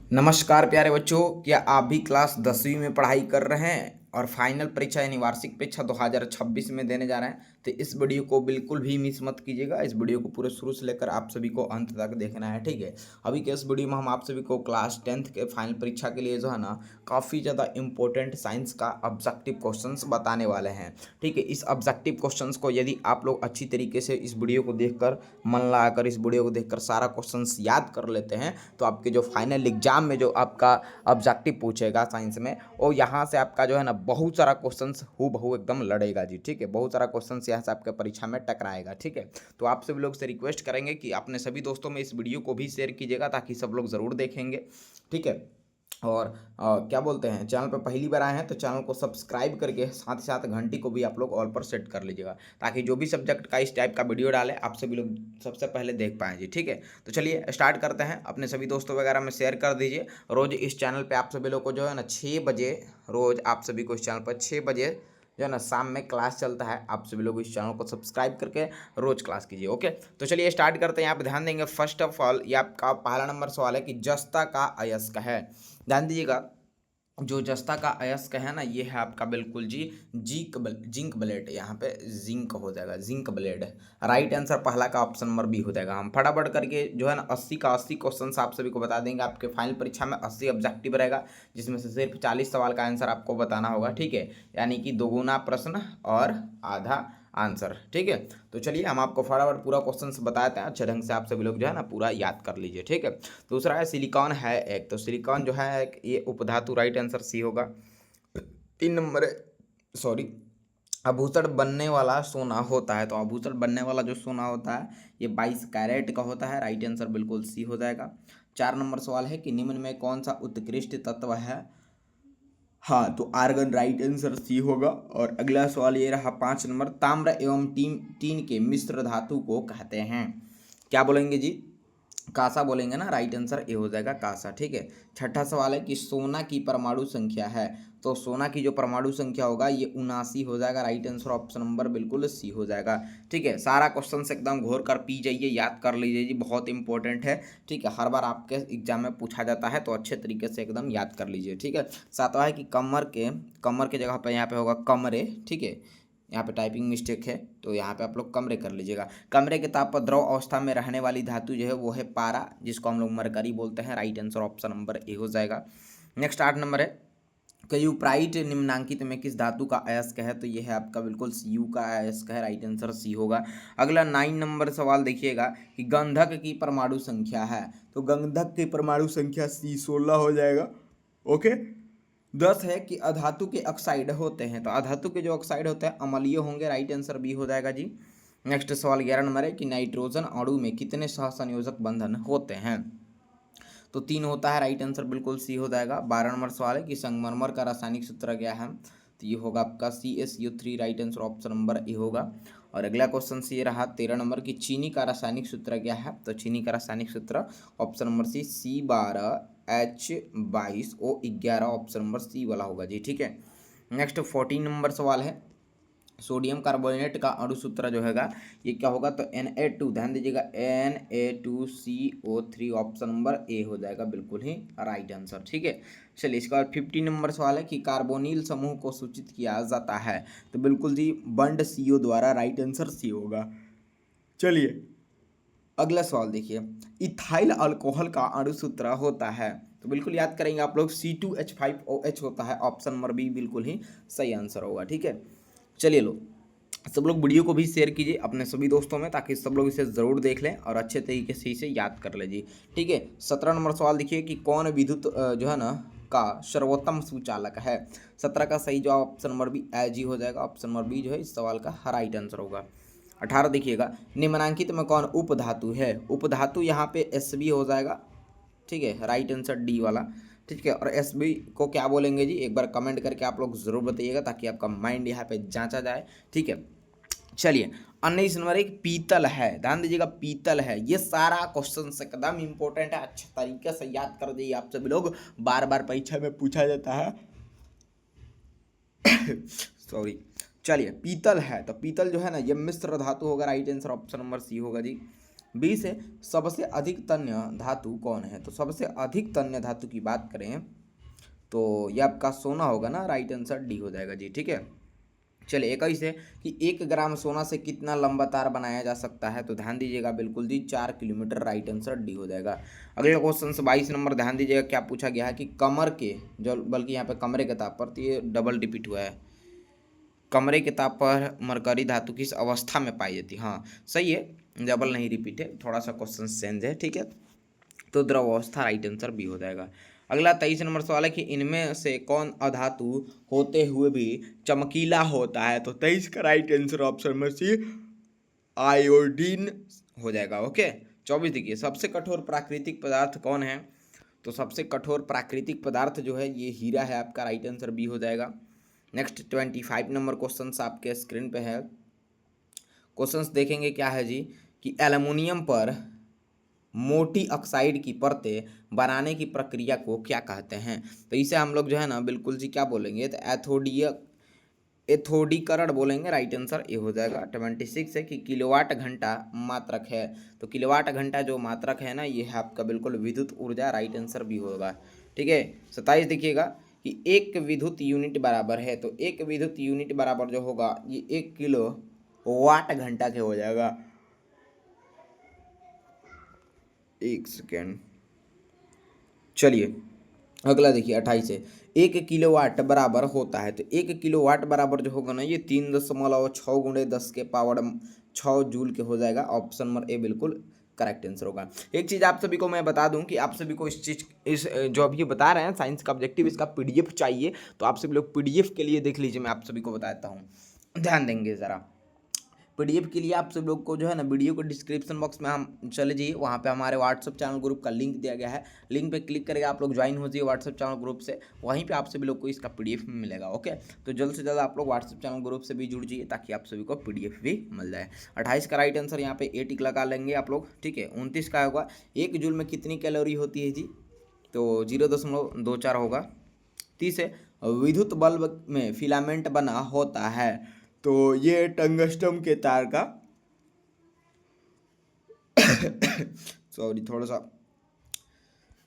नमस्कार प्यारे बच्चों, क्या आप भी क्लास 10वीं में पढ़ाई कर रहे हैं और फाइनल परीक्षा यानी वार्षिक परीक्षा 2026 में देने जा रहे हैं? तो इस वीडियो को बिल्कुल भी मिस मत कीजिएगा। इस वीडियो को पूरे शुरू से लेकर आप सभी को अंत तक देखना है, ठीक है। अभी के इस वीडियो में हम आप सभी को क्लास 10th के फाइनल परीक्षा के लिए जो है ना काफ़ी ज़्यादा इंपॉर्टेंट साइंस का ऑब्जेक्टिव क्वेश्चंस बताने वाले हैं, ठीक है। इस ऑब्जेक्टिव क्वेश्चंस को यदि आप लोग अच्छी तरीके से इस वीडियो को देखकर मन लगाकर इस वीडियो को देखकर सारा क्वेश्चंस याद कर लेते हैं तो आपके जो फाइनल एग्जाम में जो आपका ऑब्जेक्टिव पूछेगा साइंस में, और यहाँ से आपका जो है ना बहुत सारा क्वेश्चंस हूबहू एकदम लड़ेगा जी, ठीक है। बहुत सारा क्वेश्चंस यहाँ से आपके परीक्षा में टकराएगा, ठीक है। तो आप सभी लोग से रिक्वेस्ट करेंगे कि अपने सभी दोस्तों में इस वीडियो को भी शेयर कीजिएगा ताकि सब लोग ज़रूर देखेंगे, ठीक है। और क्या बोलते हैं, चैनल पर पहली बार आए हैं तो चैनल को सब्सक्राइब करके साथ ही साथ घंटी को भी आप लोग ऑल पर सेट कर लीजिएगा ताकि जो भी सब्जेक्ट का इस टाइप का वीडियो डाले आप सभी लोग सबसे पहले देख पाएँ जी, ठीक है। तो चलिए स्टार्ट करते हैं। अपने सभी दोस्तों वगैरह में शेयर कर दीजिए। रोज़ इस चैनल पे आप सभी लोग को जो है ना 6 बजे, रोज़ आप सभी को इस चैनल पर 6 बजे जो है ना शाम में क्लास चलता है। आप सभी लोग इस चैनल को सब्सक्राइब करके रोज़ क्लास कीजिए, ओके। तो चलिए स्टार्ट करते हैं। यहाँ पर ध्यान देंगे, फर्स्ट ऑफ ऑल ये आपका पहला नंबर सवाल है कि जस्ता का अयस्क है। ध्यान दीजिएगा, जो जस्ता का अयस्क है ना ये है आपका बिल्कुल जी जिंक ब्लेड, यहाँ पे जिंक हो जाएगा, जिंक ब्लेड। राइट आंसर पहला का ऑप्शन नंबर बी हो जाएगा। हम फटाफट करके जो है ना 80 का 80 क्वेश्चन आप सभी को बता देंगे। आपके फाइनल परीक्षा में 80 ऑब्जेक्टिव रहेगा जिसमें से सिर्फ 40 सवाल का आंसर आपको बताना होगा, ठीक है। यानी कि दोगुना प्रश्न और आधा आंसर, ठीक है। तो चलिए हम आपको फटाफट पूरा क्वेश्चन बताते हैं, अच्छे ढंग से आप सभी लोग जो है ना पूरा याद कर लीजिए, ठीक है। दूसरा है सिलिकॉन है एक, तो सिलिकॉन जो है एक ये उपधातु, राइट आंसर सी होगा। 3 नंबर है, सॉरी, आभूषण बनने वाला सोना होता है, तो आभूषण बनने वाला जो सोना होता है ये 22 कैरेट का होता है, राइट आंसर बिल्कुल सी हो जाएगा। 4 नंबर सवाल है कि निम्न में कौन सा उत्कृष्ट तत्व है? हाँ, तो आर्गन, राइट आंसर सी होगा। और अगला सवाल ये रहा 5 नंबर, ताम्र एवं टीन के मिश्र धातु को कहते हैं। क्या बोलेंगे जी? कासा बोलेंगे ना, राइट आंसर ए हो जाएगा कासा, ठीक है। छठा सवाल है कि सोना की परमाणु संख्या है, तो सोना की जो परमाणु संख्या होगा ये 79 हो जाएगा, राइट आंसर ऑप्शन नंबर बिल्कुल सी हो जाएगा, ठीक है। सारा क्वेश्चन से एकदम घोर कर पी जाइए, याद कर लीजिए जी, बहुत इंपॉर्टेंट है, ठीक है। हर बार आपके एग्जाम में पूछा जाता है तो अच्छे तरीके से एकदम याद कर लीजिए, ठीक है। सातवां है कि कमर के जगह पर यहाँ पे होगा कमरे, ठीक है। यहाँ पे टाइपिंग मिस्टेक है तो यहाँ पे आप लोग कमरे कर लीजिएगा। कमरे के ताप पर द्रव अवस्था में रहने वाली धातु जो है वो है पारा, जिसको हम लोग मरकरी बोलते हैं, राइट आंसर ऑप्शन नंबर ए हो जाएगा। नेक्स्ट 8 नंबर है, क्यूप्राइट निम्नांकित में किस धातु का अयस्क है? तो ये है आपका बिल्कुल सीयू का अयस्क है, राइट आंसर सी होगा। अगला 9 नंबर सवाल देखिएगा कि गंधक की परमाणु संख्या है, तो गंधक की परमाणु संख्या C16 हो जाएगा, ओके। 10 है कि अधातु के ऑक्साइड होते हैं, तो अधातु के जो ऑक्साइड होते हैं अम्लीय होंगे, राइट आंसर बी हो जाएगा जी। नेक्स्ट सवाल 11 नंबर है कि नाइट्रोजन अणु में कितने सहसंयोजक बंधन होते हैं? तो 3 होता है, राइट आंसर बिल्कुल सी हो जाएगा। 12 नंबर सवाल है कि संगमरमर का रासायनिक सूत्र क्या है? तो ये होगा आपका CSU3, right answer option number ए होगा। और अगला क्वेश्चन ये रहा 13 नंबर की चीनी का रासायनिक सूत्र क्या है? तो चीनी का रासायनिक सूत्र option number C C12H22O11, option number C वाला होगा जी, ठीक है। नेक्स्ट 14 नंबर सवाल है, सोडियम कार्बोनेट का अणु सूत्र जो हैगा ये क्या होगा? तो Na2, ध्यान दीजिएगा, Na2CO3, ऑप्शन नंबर ए हो जाएगा बिल्कुल ही राइट आंसर, ठीक है। चलिए इसके बाद 15 नंबर सवाल है कि कार्बोनिल समूह को सूचित किया जाता है, तो बिल्कुल जी बंड CO द्वारा, राइट आंसर सी होगा। चलिए अगला सवाल देखिए, इथाइल अल्कोहल का अणु सूत्र होता है, तो बिल्कुल याद करेंगे आप लोग, C2H5OH होता है, ऑप्शन नंबर बी बिल्कुल ही सही आंसर होगा, ठीक है। चलिए लो, सब लोग वीडियो को भी शेयर कीजिए अपने सभी दोस्तों में ताकि सब लोग इसे ज़रूर देख लें और अच्छे तरीके से इसे याद कर लीजिए, ठीक है। 17 नंबर सवाल देखिए कि कौन विद्युत जो है ना का सर्वोत्तम सुचालक है? 17 का सही जवाब ऑप्शन नंबर बी एज ही हो जाएगा, ऑप्शन नंबर बी जो है इस सवाल का राइट आंसर होगा। 18 देखिएगा, निम्नांकित में कौन उपधातु है? उपधातु यहाँ पे Sb हो जाएगा, ठीक है, राइट आंसर डी वाला, ठीक है। और Sb को क्या बोलेंगे जी, एक बार कमेंट करके आप लोग ज़रूर बताइएगा ताकि आपका माइंड यहाँ पे जांचा जाए, ठीक है। चलिए 19 नंबर एक पीतल है, ध्यान दीजिएगा पीतल है, ये सारा क्वेश्चन एकदम इंपॉर्टेंट है, अच्छे तरीके से याद कर दीजिए आप सभी लोग, बार बार परीक्षा में पूछा जाता है। सॉरी, चलिए पीतल है, तो पीतल जो है ना ये मिश्र धातु होगा, right answer option number C होगा जी। 20 है सबसे अधिक तन्य धातु कौन है। तो सबसे अधिक तन्य धातु की बात करें तो ये आपका सोना होगा ना, राइट आंसर डी हो जाएगा जी। ठीक है, चलिए 21 है कि 1 ग्राम सोना से कितना लंबा तार बनाया जा सकता है। तो ध्यान दीजिएगा बिल्कुल जी 4 किलोमीटर, राइट आंसर डी हो जाएगा। अगला क्वेश्चन 22 नंबर, ध्यान दीजिएगा क्या पूछा गया है कि कमर के जो, बल्कि यहाँ पे कमरे के ताप पर, तो ये डबल रिपीट हुआ है, कमरे के ताप पर मरकरी धातु किस अवस्था में पाई जाती है। हाँ सही है, डबल नहीं रिपीट है, थोड़ा सा क्वेश्चन चेंज है। ठीक है, तो द्रव अवस्था राइट आंसर बी हो जाएगा। अगला 23 नंबर सवाल है कि इनमें से कौन अधातु होते हुए भी चमकीला होता है। तो 23 का राइट आंसर ऑप्शन में सी आयोडीन हो जाएगा। ओके, 24 देखिए सबसे कठोर प्राकृतिक पदार्थ कौन है। तो सबसे कठोर प्राकृतिक पदार्थ जो है ये हीरा है, आपका राइट आंसर बी हो जाएगा। नेक्स्ट 25 नंबर क्वेश्चन आपके स्क्रीन पे है। क्वेश्चंस देखेंगे क्या है जी कि एल्युमिनियम पर मोटी ऑक्साइड की परतें बनाने की प्रक्रिया को क्या कहते हैं। तो इसे हम लोग जो है ना बिल्कुल जी क्या बोलेंगे, तो एथोडीकरण बोलेंगे, राइट आंसर ए हो जाएगा। 26 है कि किलोवाट घंटा मात्रक है। तो किलोवाट घंटा जो मात्रक है ना ये है आपका बिल्कुल विद्युत ऊर्जा, राइट आंसर भी होगा। ठीक है, 27 देखिएगा कि एक विद्युत यूनिट बराबर है। तो एक विद्युत यूनिट बराबर जो होगा ये 1 किलो वाट घंटा के हो जाएगा। एक सेकेंड, चलिए अगला देखिए 28 है 1 किलोवाट बराबर होता है। तो 1 किलोवाट बराबर जो होगा ना ये 3.6 गुणे 10 के पावर 6 जूल के हो जाएगा। ऑप्शन नंबर ए बिल्कुल करेक्ट आंसर होगा। एक चीज़ आप सभी को मैं बता दूं कि आप सभी को इस जो अभी बता रहे हैं साइंस का ऑब्जेक्टिव, इसका पीडीएफ चाहिए तो आप सभी लोग पीडीएफ के लिए देख लीजिए, मैं आप सभी को बताता हूँ, ध्यान देंगे ज़रा। पीडीएफ के लिए आप सब लोग को जो है ना वीडियो को डिस्क्रिप्शन बॉक्स में हम चले जाइए, वहाँ पे हमारे व्हाट्सअप चैनल ग्रुप का लिंक दिया गया है, लिंक पे क्लिक करके आप लोग ज्वाइन हो जाइए व्हाट्सअप चैनल ग्रुप से, वहीं पे आप सभी लोग को इसका पीडीएफ मिलेगा। ओके, तो जल्द से जल्द आप लोग व्हाट्सअप चैनल ग्रुप से भी जुड़ जाइए ताकि आप सभी को पीडीएफ भी मिल जाए। 28 का राइट आंसर यहाँ पे ए टिक लगा लेंगे आप लोग। ठीक है, 29 का होगा 1 जूल में कितनी कैलोरी होती है जी। तो 0.24 होगा। 30 है विद्युत बल्ब में फिलामेंट बना होता है। तो ये टंगस्टन के तार का सॉरी थोड़ा सा,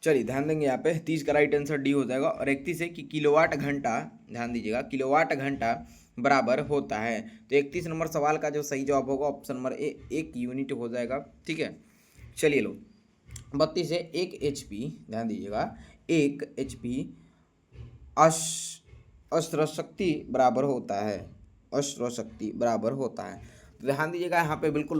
चलिए ध्यान देंगे यहाँ पे 30 का राइट आंसर डी हो जाएगा। और 31 है कि किलोवाट घंटा, ध्यान दीजिएगा किलोवाट घंटा बराबर होता है। तो 31 नंबर सवाल का जो सही जवाब होगा ऑप्शन नंबर ए 1 यूनिट हो जाएगा। ठीक है, चलिए लो 32 है 1 HP, ध्यान दीजिएगा 1 HP अश्रशक्ति बराबर होता है, अश्रशक्ति बराबर होता है। तो ध्यान दीजिएगा यहाँ पे बिल्कुल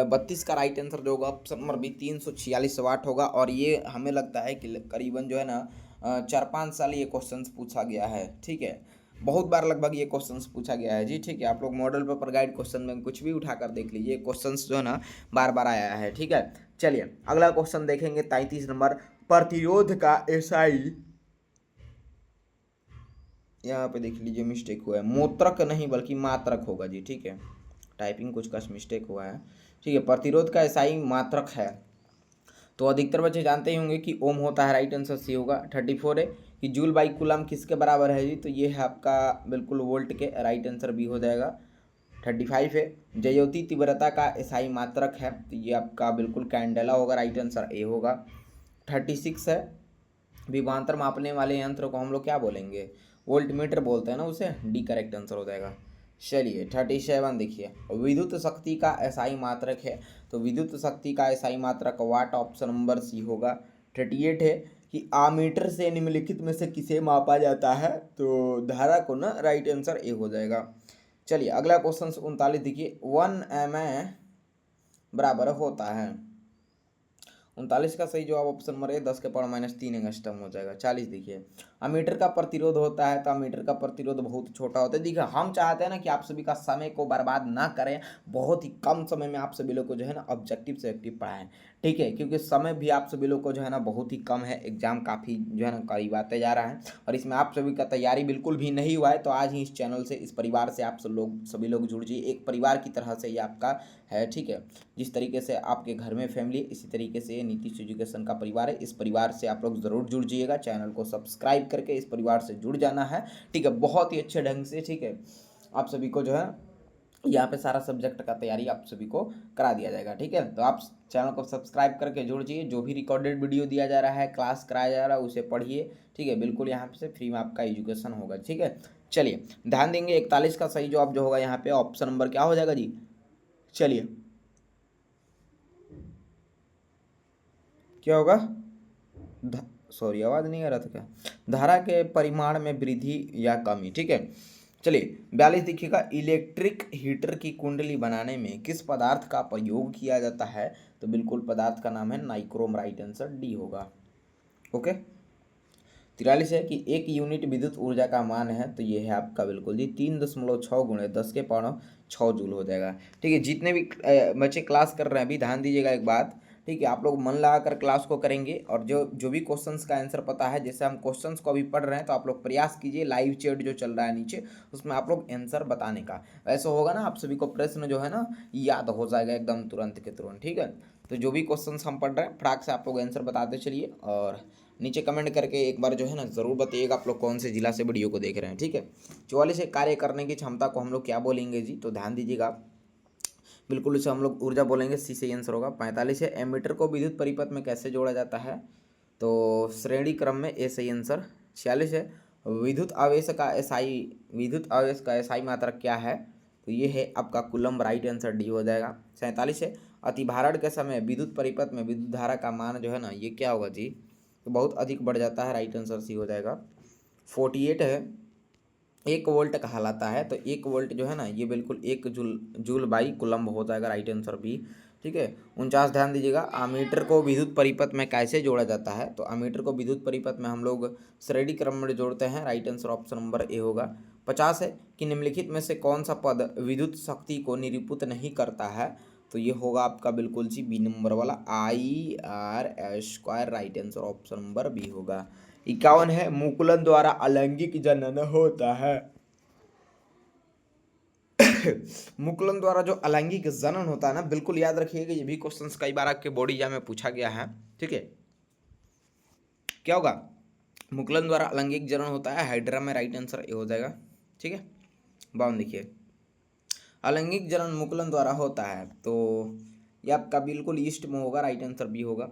32 का राइट आंसर जो होगा ऑप्शन नंबर बी 346 वाट होगा। और ये हमें लगता है कि करीबन जो है ना 4-5 साल ये क्वेश्चन पूछा गया है। ठीक है, बहुत बार लगभग ये क्वेश्चन पूछा गया है जी। ठीक है, आप लोग मॉडल पेपर गाइड क्वेश्चन में कुछ भी उठा कर देख लीजिए, क्वेश्चन जो है ना बार बार आया है। ठीक है, चलिए अगला क्वेश्चन देखेंगे 33 नंबर, प्रतिरोध का एसआई, यहाँ पे देख लीजिए मिस्टेक हुआ है, मोत्रक नहीं बल्कि मात्रक होगा जी। ठीक है, टाइपिंग कुछ का मिस्टेक हुआ है। ठीक है, प्रतिरोध का एसआई मात्रक है। तो अधिकतर बच्चे जानते ही होंगे कि ओम होता है, राइट आंसर सी होगा। 34 है कि जूल बाई कूलम किसके बराबर है जी। तो ये है आपका बिल्कुल वोल्ट के, राइट आंसर बी हो जाएगा। 35 है जयोति तीव्रता का एसआई मात्रक है। तो ये आपका बिल्कुल कैंडेला होगा, राइट आंसर ए होगा। 36 है विभवांतर मापने वाले यंत्र को हम लोग क्या बोलेंगे, वोल्टमीटर बोलते हैं ना उसे, डी करेक्ट आंसर हो जाएगा। चलिए 37 देखिए विद्युत शक्ति का एसआई मात्रक है। तो विद्युत शक्ति का एसआई मात्रक वाट, ऑप्शन नंबर सी होगा। 38 है कि आमीटर से निम्नलिखित में से किसे मापा जाता है। तो धारा को ना, राइट आंसर ए हो जाएगा। चलिए अगला क्वेश्चन 39 देखिए 1 mm बराबर होता है। 39 का सही जवाब ऑप्शन नंबर ए 10 के पावर -3 एंगस्ट्रम हो जाएगा। 40 देखिए अमीटर का प्रतिरोध होता है। तो अमीटर का प्रतिरोध बहुत छोटा होता है। देखिए हम चाहते हैं ना कि आप सभी का समय को बर्बाद ना करें, बहुत ही कम समय में आप सभी लोग को जो है ना ऑब्जेक्टिव से एक्टिव पढ़ाएं। ठीक है, क्योंकि समय भी आप सभी लोग को जो है ना बहुत ही कम है, एग्जाम काफ़ी जो है ना करीब आते जा रहा है और इसमें आप सभी का तैयारी बिल्कुल भी नहीं हुआ है। तो आज ही इस चैनल से, इस परिवार से आप सभी लोग जुड़ जाइए, एक परिवार की तरह से ये आपका है। ठीक है, जिस तरीके से आपके घर में फैमिली, इसी तरीके से नीतीश एजुकेशन का परिवार है। इस परिवार से आप लोग ज़रूर जुड़ जाइएगा, चैनल को सब्सक्राइब करके इस परिवार से जुड़ जाना है। ठीक है, बहुत ही अच्छे ढंग से। ठीक है, आप सभी को जो है यहाँ पे सारा सब्जेक्ट का तैयारी आप सभी को करा दिया जाएगा। ठीक है, तो आप चैनल को सब्सक्राइब करके जुड़ जाइए। जो भी रिकॉर्डेड वीडियो दिया जा रहा है, क्लास कराया जा रहा है, उसे पढ़िए। ठीक है, बिल्कुल यहाँ पे से फ्री में आपका एजुकेशन होगा। ठीक है, चलिए ध्यान देंगे। 41 का सही जवाब जो होगा यहाँ पे ऑप्शन नंबर क्या हो जाएगा जी? चलिए क्या होगा? सॉरी, आवाज़ नहीं आ रहा था क्या? धारा के परिमाण में वृद्धि या कमी। ठीक है, चलिए 42 देखिएगा। इलेक्ट्रिक हीटर की कुंडली बनाने में किस पदार्थ का प्रयोग किया जाता है? तो बिल्कुल पदार्थ का नाम है नाइक्रोम। राइट आंसर डी होगा। ओके, 43 है कि 1 यूनिट विद्युत ऊर्जा का मान है, तो ये है आपका बिल्कुल जी 3.6 गुणे 10⁻6 जूल हो जाएगा। ठीक है, जितने भी बच्चे क्लास कर रहे हैं अभी ध्यान दीजिएगा एक बात। ठीक है, आप लोग मन लगाकर क्लास को करेंगे और जो जो भी क्वेश्चंस का आंसर पता है, जैसे हम क्वेश्चंस को अभी पढ़ रहे हैं, तो आप लोग प्रयास कीजिए लाइव चैट जो चल रहा है नीचे, उसमें आप लोग आंसर बताने का। ऐसा होगा ना, आप सभी को प्रश्न जो है ना याद हो जाएगा एकदम तुरंत के तुरंत। ठीक है, तो जो भी क्वेश्चंस हम पढ़ रहे हैं फटाक से आप लोग आंसर बताते चलिए, और नीचे कमेंट करके एक बार जो है ना ज़रूर बताइएगा आप लोग कौन से जिला से वीडियो को देख रहे हैं। ठीक है, 44 है कार्य करने की क्षमता को हम लोग क्या बोलेंगे जी? तो ध्यान दीजिएगा, बिल्कुल इसे हम लोग ऊर्जा बोलेंगे। सी से आंसर होगा। 45 है एमीटर को विद्युत परिपथ में कैसे जोड़ा जाता है? तो श्रेणी क्रम में। ए सही आंसर। 46 है विद्युत आवेश का एसआई मात्रक क्या है? तो ये है आपका कूलम्ब। राइट आंसर डी हो जाएगा। 47 है अतिभारण के समय विद्युत परिपथ में विद्युत धारा का मान जो है ना, ये क्या होगा जी? तो बहुत अधिक बढ़ जाता है। राइट आंसर सी हो जाएगा। 48 है 1 वोल्ट कहलाता है, तो 1 वोल्ट जो है ना, ये बिल्कुल 1 जूल बाई कूलम्ब हो जाएगा। Right answer B. ठीक है, 49 ध्यान दीजिएगा। अमीटर को विद्युत परिपथ में कैसे जोड़ा जाता है? तो अमीटर को विद्युत परिपथ में हम लोग श्रेणी क्रम में जोड़ते हैं। राइट आंसर ऑप्शन नंबर ए होगा। 50 है कि निम्नलिखित में से कौन सा पद विद्युत शक्ति को निरूपित नहीं करता है? तो ये होगा आपका बिल्कुल जी बी नंबर वाला IR² right answer option number B होगा। 51 है मुकुलन द्वारा अलैंगिक जनन होता है। मुकुलन द्वारा जो अलैंगिक जनन होता है ना, बिल्कुल याद रखिएगा, ये भी क्वेश्चंस कई बार आपके बोर्ड एग्जाम में पूछा गया है। ठीक है, क्या होगा? मुकुलन द्वारा अलैंगिक जनन होता है हाइड्रा में। राइट आंसर ए हो जाएगा। ठीक है, 52 देखिए, अलैंगिक जनन मुकुलन द्वारा होता है, तो ये आपका बिल्कुल ईस्ट में होगा। राइट आंसर बी होगा।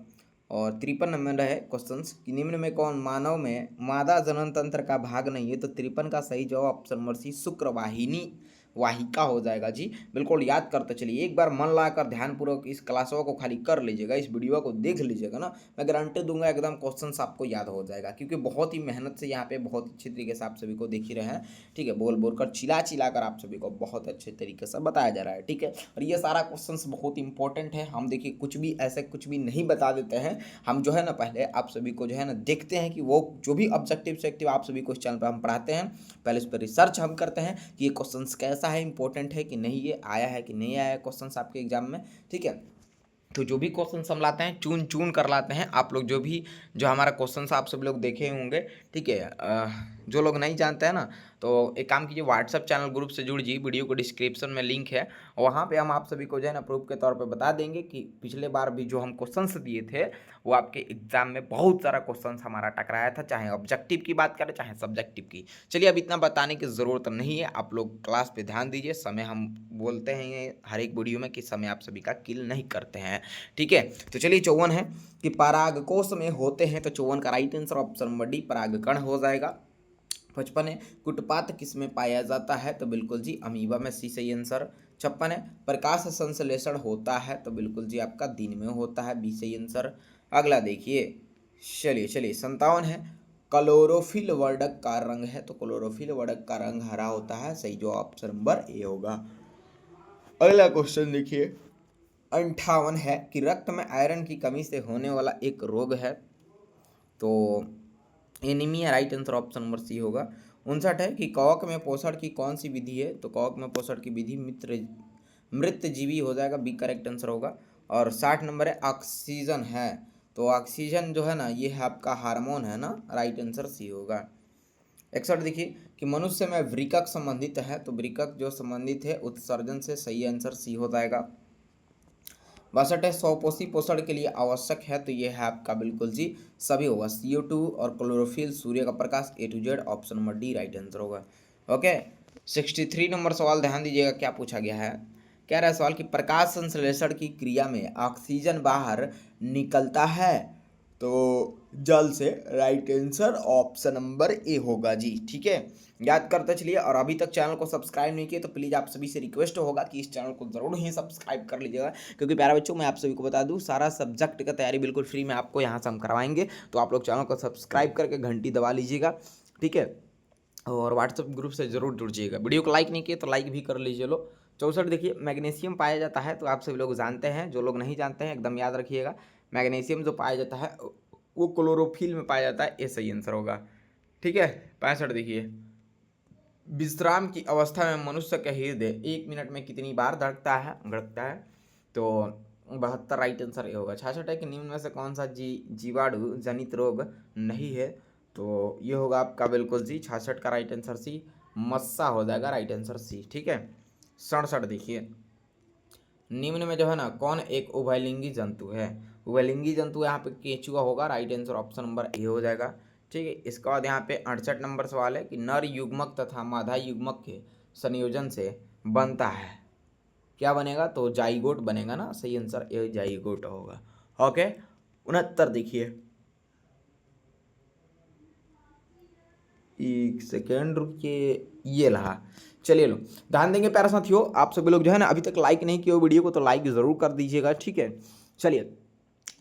और 53 नंबर है क्वेश्चंस कि निम्न में कौन मानव में मादा जनन तंत्र का भाग नहीं है? तो 53 का सही जवाब ऑप्शन नंबर सी शुक्रवाहिनी वाहिका हो जाएगा जी। बिल्कुल याद करते चलिए, एक बार मन लगाकर ध्यानपूर्वक इस क्लासों को खाली कर लीजिएगा, इस वीडियो को देख लीजिएगा ना, मैं गारंटी दूंगा एकदम क्वेश्चंस आपको याद हो जाएगा, क्योंकि बहुत ही मेहनत से यहाँ पे बहुत अच्छे तरीके से आप सभी को देख ही रहे हैं। ठीक है, बोल बोल कर चिल्ला चिल्ला कर आप सभी को बहुत अच्छे तरीके से बताया जा रहा है। ठीक है, और ये सारा क्वेश्चंस बहुत इंपॉर्टेंट है। हम देखिए कुछ भी ऐसे कुछ भी नहीं बता देते हैं, हम जो है ना पहले आप सभी को जो है ना देखते हैं कि वो जो भी ऑब्जेक्टिव सेक्टिव आप सभी को इस चैनल पर हम पढ़ाते हैं, पहले उस पर रिसर्च हम करते हैं कि ये क्वेश्चंस कैसा है, इंपॉर्टेंट है कि नहीं, ये आया है कि नहीं आया है क्वेश्चंस आपके एग्जाम में। ठीक है, तो जो भी क्वेश्चन हम लाते हैं चुन चुन कर लाते हैं। आप लोग जो हमारा क्वेश्चन आप सब लोग देखे होंगे। ठीक है, जो लोग नहीं जानते हैं ना, तो एक काम कीजिए, व्हाट्सएप चैनल ग्रुप से जुड़ जाइए, वीडियो को डिस्क्रिप्शन में लिंक है, वहाँ पे हम आप सभी को जो है ना प्रूफ के तौर पे बता देंगे कि पिछले बार भी जो हम क्वेश्चंस दिए थे, वो आपके एग्जाम में बहुत सारा क्वेश्चंस हमारा टकराया था, चाहे ऑब्जेक्टिव की बात करें चाहे सब्जेक्टिव की। चलिए, अब इतना बताने की ज़रूरत नहीं है, आप लोग क्लास पे ध्यान दीजिए। समय हम बोलते हैं हर एक वीडियो में कि समय आप सभी का किल नहीं करते हैं। ठीक है, तो चलिए 54 है कि परागकोश में होते हैं, तो 54 का right answer option number D परागकण हो जाएगा। 55 है कुटपात किस में पाया जाता है? तो बिल्कुल जी अमीबा में। सी सही आंसर। 56 है प्रकाश संश्लेषण होता है? तो बिल्कुल जी आपका दिन में होता है। बी सही आंसर। अगला देखिए, चलिए 57 है क्लोरोफिल वर्णक का रंग है, तो क्लोरोफिल वर्णक का रंग हरा होता है। सही जो ऑप्शन नंबर ए होगा। अगला क्वेश्चन देखिए, 58 है कि रक्त में आयरन की कमी से होने वाला एक रोग है, तो anaemia. Right answer option number C होगा। 59 है कि कवक में पोषण की कौन सी विधि है? तो कवक में पोषण की विधि मृतजीवी हो जाएगा। बी करेक्ट आंसर होगा। और 60 नंबर है ऑक्सीजन है, तो ऑक्सीजन जो है ना, ये है आपका हार्मोन है ना। राइट आंसर सी होगा। 61 देखिए कि मनुष्य में वृकक संबंधित है, तो वृकक जो संबंधित है उत्सर्जन से। सही आंसर सी हो जाएगा। 62 है स्वपोषी पोषण के लिए आवश्यक है, तो ये है आपका बिल्कुल जी सभी होगा। CO2 और क्लोरोफिल, सूर्य का प्रकाश, A to Z option number D right answer होगा। ओके, 63 नंबर सवाल ध्यान दीजिएगा, क्या पूछा गया है। कह रहा है सवाल कि प्रकाश संश्लेषण की क्रिया में ऑक्सीजन बाहर निकलता है तो जल से। राइट आंसर ऑप्शन नंबर ए होगा जी। ठीक है, याद करते चलिए। और अभी तक चैनल को सब्सक्राइब नहीं किए तो प्लीज़ आप सभी से रिक्वेस्ट होगा कि इस चैनल को ज़रूर ही सब्सक्राइब कर लीजिएगा, क्योंकि प्यारे बच्चों मैं आप सभी को बता दूं सारा सब्जेक्ट का तैयारी बिल्कुल फ्री में आपको यहाँ से हम करवाएंगे। तो आप लोग चैनल को सब्सक्राइब करके घंटी दबा लीजिएगा, ठीक है। और व्हाट्सएप ग्रुप से जरूर जुड़िएगा। वीडियो को लाइक नहीं किए तो लाइक भी कर लीजिए। लो 64 देखिए, मैग्नीशियम पाया जाता है, तो आप सभी लोग जानते हैं, जो लोग नहीं जानते हैं एकदम याद रखिएगा। मैग्नीशियम जो पाया जाता है वो क्लोरोफिल में पाया जाता है, ये सही आंसर होगा। ठीक है, 65 देखिए, विश्राम की अवस्था में मनुष्य का हृदय 1 मिनट में कितनी बार धड़कता है तो 72। राइट आंसर ये होगा। 66 है कि निम्न में से कौन सा जीवाणु जनित रोग नहीं है, तो ये होगा आपका बिल्कुल जी 66 का राइट आंसर सी, मस्सा हो जाएगा राइट आंसर सी। ठीक है, 67 देखिए, निम्न में जो है ना कौन एक उभयलिंगी जंतु है। उभयलिंगी जंतु यहाँ पे केंचुआ होगा, राइट आंसर ऑप्शन नंबर ए हो जाएगा। ठीक है, इसके बाद यहाँ पे 68 नंबर सवाल है कि नर युग्मक तथा मादा युग्मक के संयोजन से बनता है, क्या बनेगा, तो जाइगोट बनेगा ना, सही आंसर ए जाइगोट होगा। ओके, 69 देखिए, एक सेकेंड रुकिए, ये रहा। चलिए लो ध्यान देंगे प्यारे साथियों, आप सभी लोग जो है ना अभी तक लाइक नहीं किए हो वीडियो को तो लाइक जरूर कर दीजिएगा। ठीक है, चलिए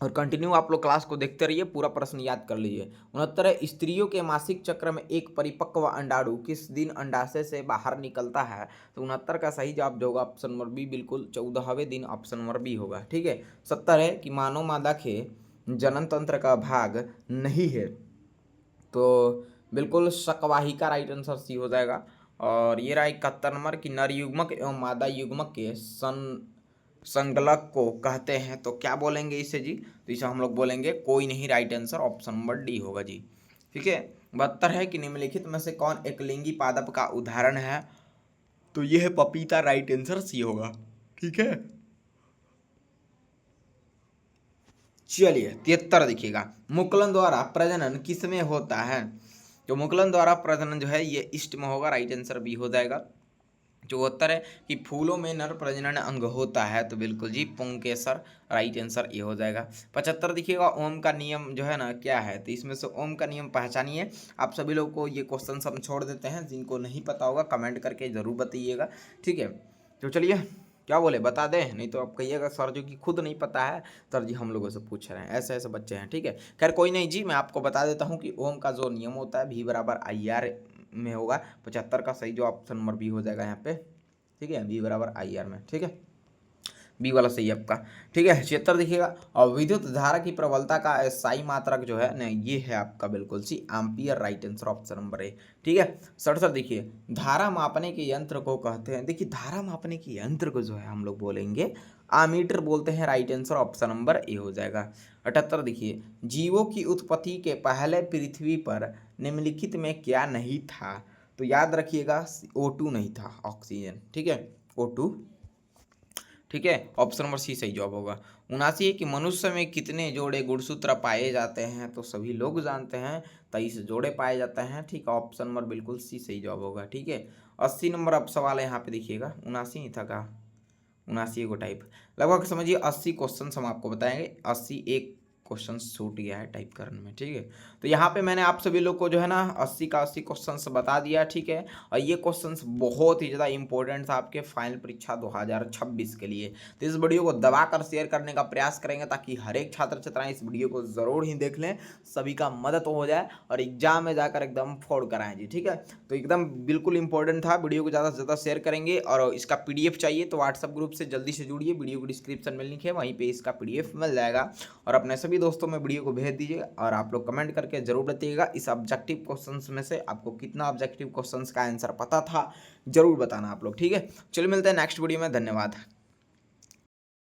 और कंटिन्यू आप लोग क्लास को देखते रहिए, पूरा प्रश्न याद कर लीजिए। 69 है, स्त्रियों के मासिक चक्र में एक परिपक्व अंडाणु किस दिन अंडाशय से बाहर निकलता है, तो 69 का सही जवाब जो होगा ऑप्शन नंबर बी, बिल्कुल 14वें दिन ऑप्शन नंबर बी होगा। ठीक है, 70 है कि मानव मादा के जनन तंत्र का भाग नहीं है, तो बिल्कुल शकवाहिका राइट आंसर सी हो जाएगा। और ये रहा 71 नंबर कि नर युग्मक एवं मादा युग्मक के संगलक को कहते हैं, तो क्या बोलेंगे इसे जी, तो इसे हम लोग बोलेंगे कोई नहीं, right answer option number D होगा जी। ठीक है, 72 है कि निम्नलिखित में से कौन एक लिंगी पादप का उदाहरण है, तो यह है पपीता, राइट आंसर सी होगा। ठीक है, चलिए 73 देखिएगा, मुकुलन द्वारा प्रजनन किसमें होता है, तो मुकुलन द्वारा प्रजनन जो है ये ईस्ट में होगा, राइट आंसर बी हो जाएगा। 74 है कि फूलों में नर प्रजनन अंग होता है, तो बिल्कुल जी पुंकेसर, राइट आंसर ये हो जाएगा। 75 देखिएगा, ओम का नियम जो है ना क्या है, तो इसमें से ओम का नियम पहचानिए। आप सभी लोग को ये क्वेश्चन हम छोड़ देते हैं, जिनको नहीं पता होगा कमेंट करके जरूर बताइएगा। ठीक है, तो चलिए क्या बोले, बता दें, नहीं तो आप कहिएगा सर जो कि खुद नहीं पता है सर जी हम लोगों से पूछ रहे हैं, ऐसे ऐसे बच्चे हैं। ठीक है, खैर कोई नहीं जी, मैं आपको बता देता हूँ कि ओम का जो नियम होता है V बराबर IR में होगा। 75 का सही जो ऑप्शन नंबर बी हो जाएगा यहाँ पे। ठीक है, V बराबर IR में। ठीक है, बी वाला सही है आपका। ठीक है, 76 देखिएगा, और विद्युत धारा की प्रबलता का SI मात्रक जो है ना ये है आपका बिल्कुल C ampere, right answer option number A. ठीक है, 67 देखिए, धारा मापने के यंत्र को कहते हैं, देखिए धारा मापने के यंत्र को जो है हम लोग बोलेंगे आमीटर बोलते हैं, राइट आंसर ऑप्शन नंबर ए हो जाएगा। 78 देखिए, जीवों की उत्पत्ति के पहले पृथ्वी पर निम्नलिखित में क्या नहीं था, तो याद रखिएगा O2 नहीं था, ऑक्सीजन। ठीक है, O2। ठीक है, ऑप्शन नंबर सी सही जवाब होगा। 79 है कि मनुष्य में कितने जोड़े गुणसूत्र पाए जाते हैं, तो सभी लोग जानते हैं 23 जोड़े पाए जाते हैं। ठीक है, ऑप्शन नंबर बिल्कुल सी सही जवाब होगा। ठीक है, 80 नंबर अब सवाल है यहाँ पे देखिएगा, 79 ही था कहा, 79 को टाइप लगभग समझिए 80 क्वेश्चन हम आपको बताएंगे, 80 एक क्वेश्चन छूट गया है टाइप करने में। ठीक है, तो यहाँ पे मैंने आप सभी लोग को जो है ना 80 का 80 क्वेश्चंस बता दिया। ठीक है, और ये क्वेश्चंस बहुत ही ज़्यादा इंपॉर्टेंट था आपके फाइनल परीक्षा 2026 के लिए। तो इस वीडियो को दबाकर शेयर करने का प्रयास करेंगे ताकि हर एक छात्र छात्राएं इस वीडियो को ज़रूर ही देख लें, सभी का मदद हो जाए और एग्जाम में जाकर एकदम फोड़ कर आएँ जी। ठीक है, तो एकदम बिल्कुल इंपॉर्टेंट था, वीडियो को ज़्यादा से ज़्यादा शेयर करेंगे। और इसका PDF चाहिए तो व्हाट्सअप ग्रुप से जल्दी से जुड़िए, वीडियो को डिस्क्रिप्शन में लिंक है, वहीं पर इसका PDF मिल जाएगा। और अपने सभी दोस्तों में वीडियो को भेज दीजिएगा, और आप लोग कमेंट करके जरूर बताइएगा इस ऑब्जेक्टिव क्वेश्चंस में से आपको कितना ऑब्जेक्टिव क्वेश्चंस का आंसर पता था, जरूर बताना आप लोग। ठीक है, चलिए मिलते हैं नेक्स्ट वीडियो में, धन्यवाद।